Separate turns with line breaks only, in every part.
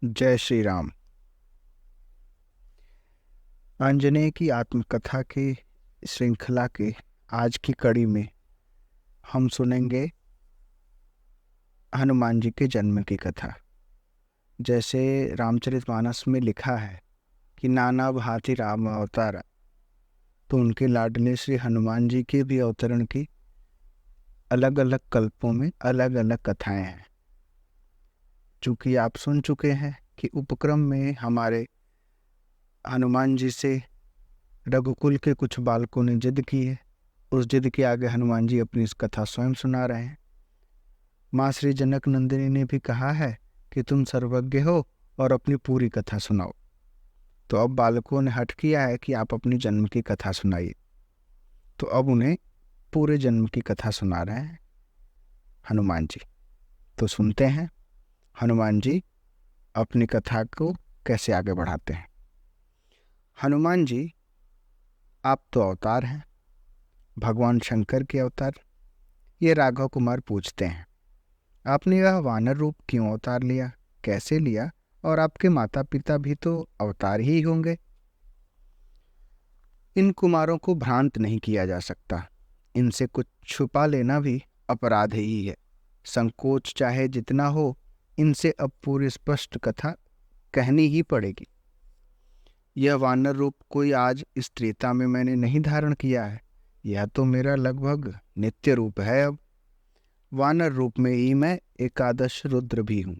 जय श्री राम। आंजनेय की आत्मकथा की श्रृंखला के आज की कड़ी में हम सुनेंगे हनुमान जी के जन्म की कथा। जैसे रामचरितमानस में लिखा है कि नाना भांति राम अवतार, तो उनके लाडले श्री हनुमान जी के भी अवतरण की अलग अलग कल्पों में अलग अलग कथाएं हैं। चूंकि आप सुन चुके हैं कि उपक्रम में हमारे हनुमान जी से रघुकुल के कुछ बालकों ने जिद की है, उस जिद के आगे हनुमान जी अपनी इस कथा स्वयं सुना रहे हैं। माँ श्री जनक नंदिनी ने भी कहा है कि तुम सर्वज्ञ हो और अपनी पूरी कथा सुनाओ। तो अब बालकों ने हठ किया है कि आप अपनी जन्म की कथा सुनाइए, तो अब उन्हें पूरे जन्म की कथा सुना रहे हैं हनुमान जी। तो सुनते हैं हनुमान जी अपनी कथा को कैसे आगे बढ़ाते हैं। हनुमान जी, आप तो अवतार हैं, भगवान शंकर के अवतार। ये राघव कुमार पूछते हैं, आपने यह वानर रूप क्यों अवतार लिया, कैसे लिया, और आपके माता पिता भी तो अवतार ही होंगे। इन कुमारों को भ्रांत नहीं किया जा सकता, इनसे कुछ छुपा लेना भी अपराध ही है। संकोच चाहे जितना हो, इनसे अब पूरी स्पष्ट कथा कहनी ही पड़ेगी। यह वानर रूप कोई आज इस त्रेता में मैंने नहीं धारण किया है, यह तो मेरा लगभग नित्य रूप है। अब वानर रूप में ही मैं एकादश रुद्र भी हूं।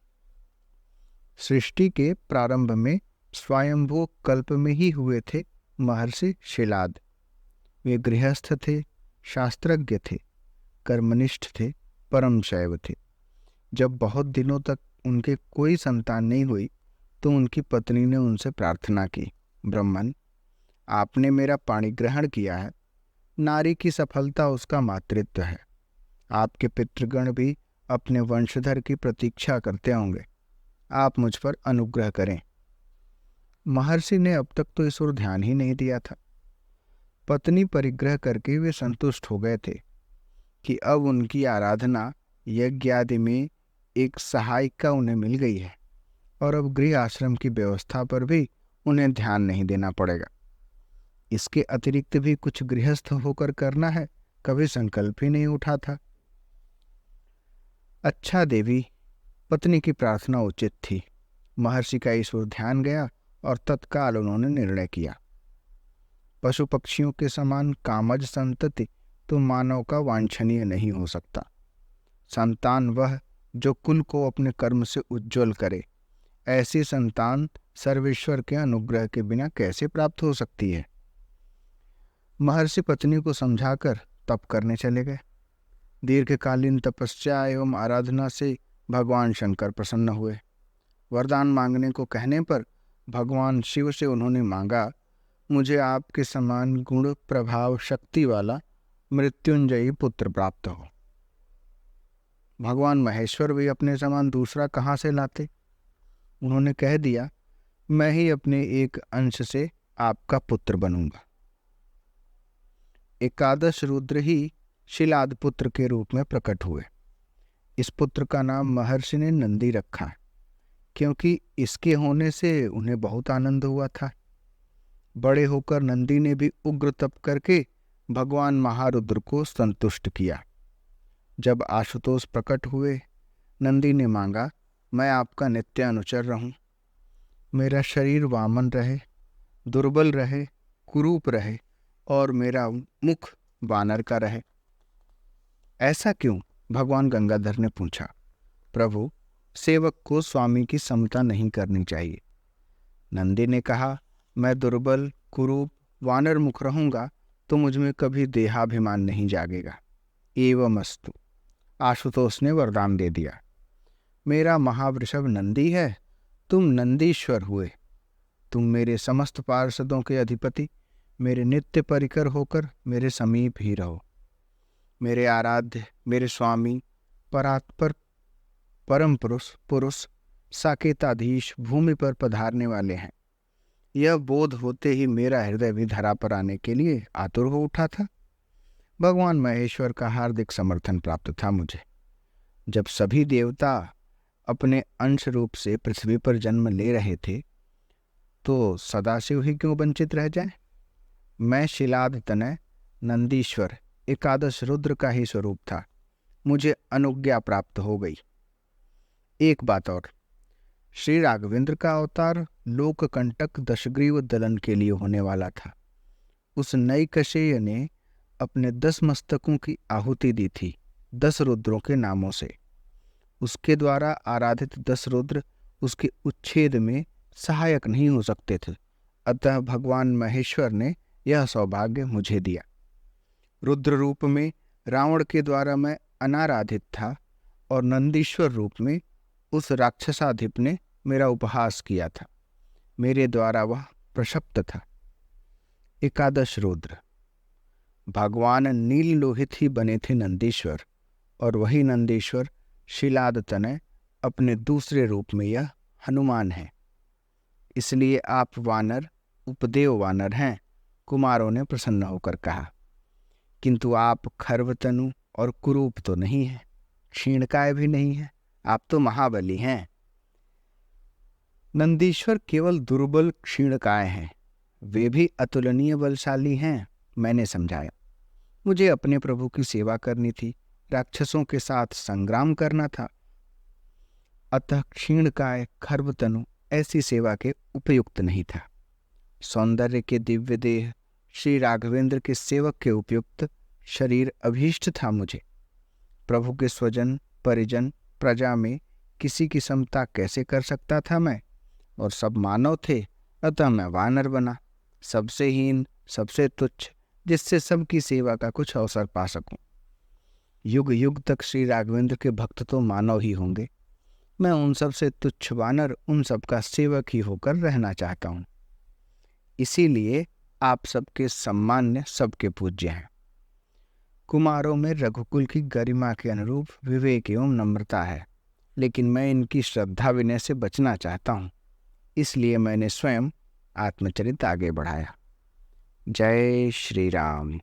सृष्टि के प्रारंभ में स्वयंभू कल्प में ही हुए थे महर्षि शिलाद। वे गृहस्थ थे, शास्त्रज्ञ थे, कर्मनिष्ठ थे, परम शैव थे। जब बहुत दिनों तक उनके कोई संतान नहीं हुई, तो उनकी पत्नी ने उनसे प्रार्थना की, ब्रह्मन, आपने मेरा पाणी ग्रहण किया है, नारी की सफलता उसका मातृत्व है। आपके पितृगण भी अपने वंशधर की प्रतीक्षा करते होंगे, आप मुझ पर अनुग्रह करें। महर्षि ने अब तक तो इस ओर ध्यान ही नहीं दिया था। पत्नी परिग्रह करके वे संतुष्ट हो गए थे कि अब उनकी आराधना यज्ञ आदि में एक सहायिका उन्हें मिल गई है, और अब गृह आश्रम की व्यवस्था पर भी उन्हें ध्यान नहीं देना पड़ेगा। इसके अतिरिक्त भी कुछ गृहस्थ होकर करना है, कभी संकल्प ही नहीं उठा था। अच्छा देवी, पत्नी की प्रार्थना उचित थी। महर्षि का इस ओर ध्यान गया और तत्काल उन्होंने निर्णय किया। पशु पक्षियों के समान कामज संतति तो मानव का वांछनीय नहीं हो सकता। संतान वह जो कुल को अपने कर्म से उज्ज्वल करे, ऐसी संतान सर्वेश्वर के अनुग्रह के बिना कैसे प्राप्त हो सकती है। महर्षि पत्नी को समझाकर तप करने चले गए। दीर्घकालीन तपस्या एवं आराधना से भगवान शंकर प्रसन्न हुए। वरदान मांगने को कहने पर भगवान शिव से उन्होंने मांगा, मुझे आपके समान गुण प्रभाव शक्ति वाला मृत्युंजयी पुत्र प्राप्त हो। भगवान महेश्वर भी अपने समान दूसरा कहाँ से लाते। उन्होंने कह दिया, मैं ही अपने एक अंश से आपका पुत्र बनूंगा। एकादश रुद्र ही शिलाद पुत्र के रूप में प्रकट हुए। इस पुत्र का नाम महर्षि ने नंदी रखा, क्योंकि इसके होने से उन्हें बहुत आनंद हुआ था। बड़े होकर नंदी ने भी उग्र तप करके भगवान महारुद्र को संतुष्ट किया। जब आशुतोष प्रकट हुए, नंदी ने मांगा, मैं आपका नित्य अनुचर रहूं, मेरा शरीर वामन रहे, दुर्बल रहे, कुरूप रहे, और मेरा मुख वानर का रहे। ऐसा क्यों? भगवान गंगाधर ने पूछा। प्रभु, सेवक को स्वामी की समता नहीं करनी चाहिए। नंदी ने कहा, मैं दुर्बल, कुरूप, वानर मुख रहूंगा तो मुझमें कभी देहाभिमान नहीं जागेगा। एवमस्तु। आशुतोष ने वरदान दे दिया। मेरा महावृषभ नंदी है, तुम नंदीश्वर हुए। तुम मेरे समस्त पार्षदों के अधिपति, मेरे नित्य परिकर होकर मेरे समीप ही रहो। मेरे आराध्य, मेरे स्वामी, परात्पर, परम पुरुष, साकेताधीश भूमि पर पधारने वाले हैं। यह बोध होते ही मेरा हृदय भी धरा पर आने के लिए आतुर हो उठा था। भगवान महेश्वर का हार्दिक समर्थन प्राप्त था मुझे। जब सभी देवता अपने अंश रूप से पृथ्वी पर जन्म ले रहे थे, तो सदाशिव ही क्यों वंचित रह जाए। मैं शिलाद तनय नंदीश्वर एकादश रुद्र का ही स्वरूप था। मुझे अनुज्ञा प्राप्त हो गई। एक बात और, श्री राघवेंद्र का अवतार लोककंटक दशग्रीव दलन के लिए होने वाला था। उस नई कशेय ने अपने 10 मस्तकों की आहुति दी थी 10 रुद्रों के नामों से। उसके द्वारा आराधित 10 रुद्र उसके उच्छेद में सहायक नहीं हो सकते थे। अतः भगवान महेश्वर ने यह सौभाग्य मुझे दिया। रुद्र रूप में रावण के द्वारा मैं अनाराधित था और नंदीश्वर रूप में उस राक्षसाधिप ने मेरा उपहास किया था। मेरे द्वारा वह प्रशप्त था। एकादश रुद्र। भगवान नील लोहित ही बने थे नंदीश्वर, और वही नंदीश्वर शिलाद तनय अपने दूसरे रूप में यह हनुमान है। इसलिए आप वानर उपदेव वानर हैं, कुमारों ने प्रसन्न होकर कहा। किंतु आप खर्वतनु और कुरूप तो नहीं है, क्षीणकाय भी नहीं है, आप तो महाबली हैं। नंदीश्वर केवल दुर्बल क्षीणकाय हैं, वे भी अतुलनीय बलशाली हैं, मैंने समझाया। मुझे अपने प्रभु की सेवा करनी थी, राक्षसों के साथ संग्राम करना था। अतः क्षीणकाय खर्वतनु ऐसी सेवा के उपयुक्त नहीं था। सौंदर्य के दिव्य देह श्री राघवेंद्र के सेवक के उपयुक्त शरीर अभीष्ट था मुझे। प्रभु के स्वजन परिजन प्रजा में किसी की समता कैसे कर सकता था मैं, और सब मानव थे, अतः मैं वानर बना, सबसे हीन सबसे तुच्छ, जिससे सबकी सेवा का कुछ अवसर पा सकूं। युग युग तक श्री राघवेंद्र के भक्त तो मानव ही होंगे, मैं उन सबसे तुच्छ वानर उन सबका सेवक ही होकर रहना चाहता हूं। इसीलिए आप सबके सम्मान्य सबके पूज्य हैं। कुमारों में रघुकुल की गरिमा के अनुरूप विवेक एवं नम्रता है, लेकिन मैं इनकी श्रद्धा विनय से बचना चाहता हूं। इसलिए मैंने स्वयं आत्मचरित आगे बढ़ाया। जय श्री राम।